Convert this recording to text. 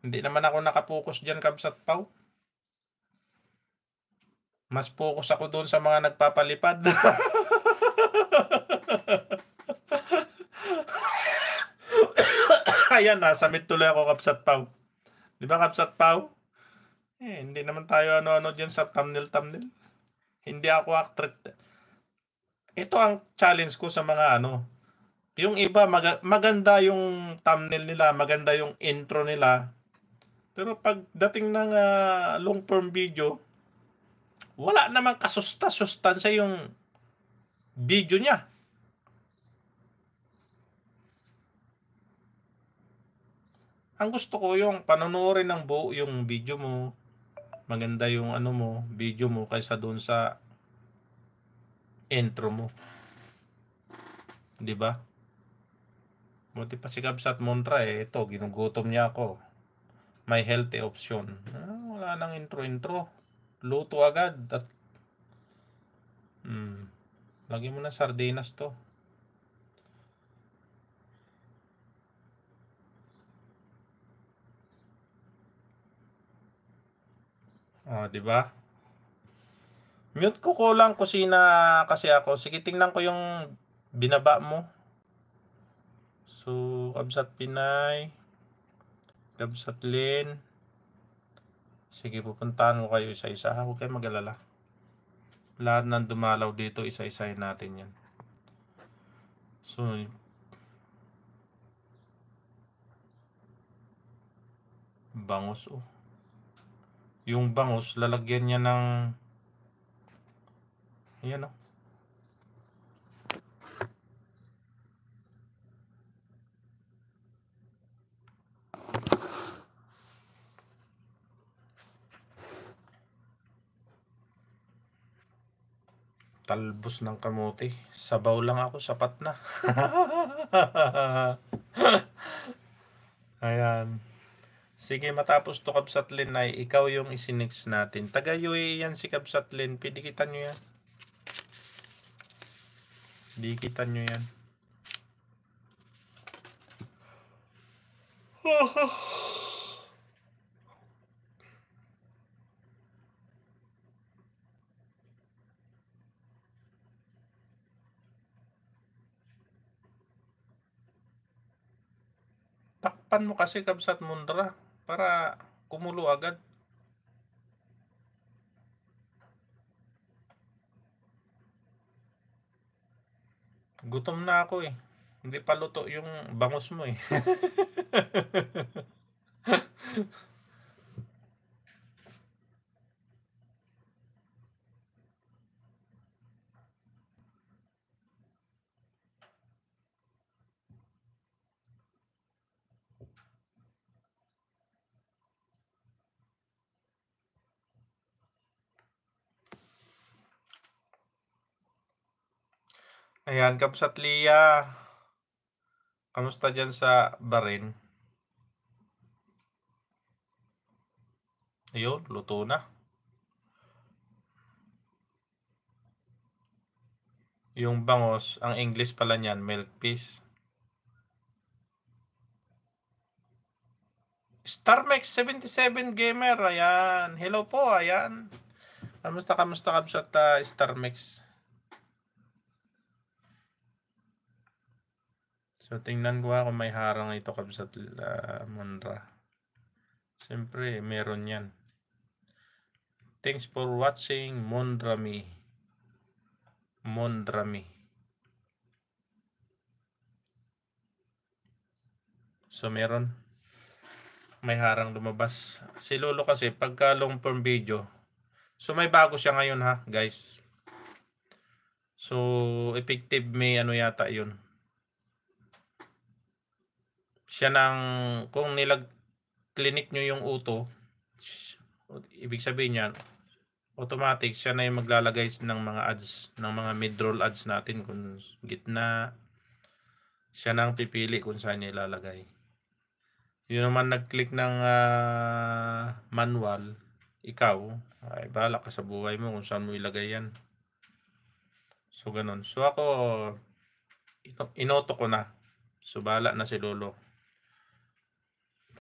Hindi naman ako nakapokus diyan, Kabsat Pau. Mas focus ako doon sa mga nagpapalipad. Ayan, nasamit tuloy ako, Kabsat Pau. Di ba, Kabsat Pau? Hindi naman tayo ano-ano diyan sa thumbnail. Hindi ako actor. Ito ang challenge ko sa mga ano, yung iba maganda yung thumbnail nila, maganda yung intro nila. Pero pagdating ng long form video, wala namang kasustansya yung video niya. Ang gusto ko yung panonoodin ng buo yung video mo. Maganda yung ano mo, video mo kaysa doon sa intro mo. 'Di ba? Buti pa si Kabsat Montra ito ginugutom niya ako. May healthy option. Wala nang intro. Luto agad at lagyan mo na sardinas to. Di ba? Mute ko lang kusina kasi ako. Sige, tingnan ko yung binaba mo. So, Kabsat Pinay, Kabsat Lin. Sige, pupuntahan ko kayo isa-isa. Huwag kayo mag-alala. Lahat ng dumalaw dito, isa-isahin natin yan. So, bangus yung bangus, lalagyan niya ng ayan talbos ng kamote. Sabaw lang ako, sapat na. Ayan. Sige, matapos to, Kabsat Lin, ay ikaw yung isinix natin. Taga-UAE yan si Kabsat Lin. Pidikitan nyo yan. Dikitan nyo yan. Takpan mo kasi, Kabsat Mundra, para kumulo agad. Gutom na ako Hindi pa luto yung bangus mo Ayan, Kabsat Lia. Kamusta dyan sa Bahrain? Ayun, luto na. Yung bangus, ang English pala niyan, milk peas. Starmex 77 Gamer, ayan. Hello po, ayan. Kamusta Kabsat Starmex? So, tingnan ko kung may harang ito, Kabsat Monra. Siyempre, meron yan. Thanks for watching, Mondrami. So, meron. May harang lumabas. Si Lolo kasi, pagka long form video, so may bago siya ngayon ha, guys. So, effective May ano yata yun. Siya nang, kung clinic nyo yung uto, ibig sabihin yan, automatic siya na yung maglalagay ng mga ads, ng mga mid-roll ads natin kung gitna. Siya na ang pipili kung saan niya ilalagay. Yun naman nag-click ng manual, ikaw, ay bahala ka sa buhay mo kung saan mo ilagay yan. So, ganun. So, ako, inoto ko na. So, bahala na si Lolo.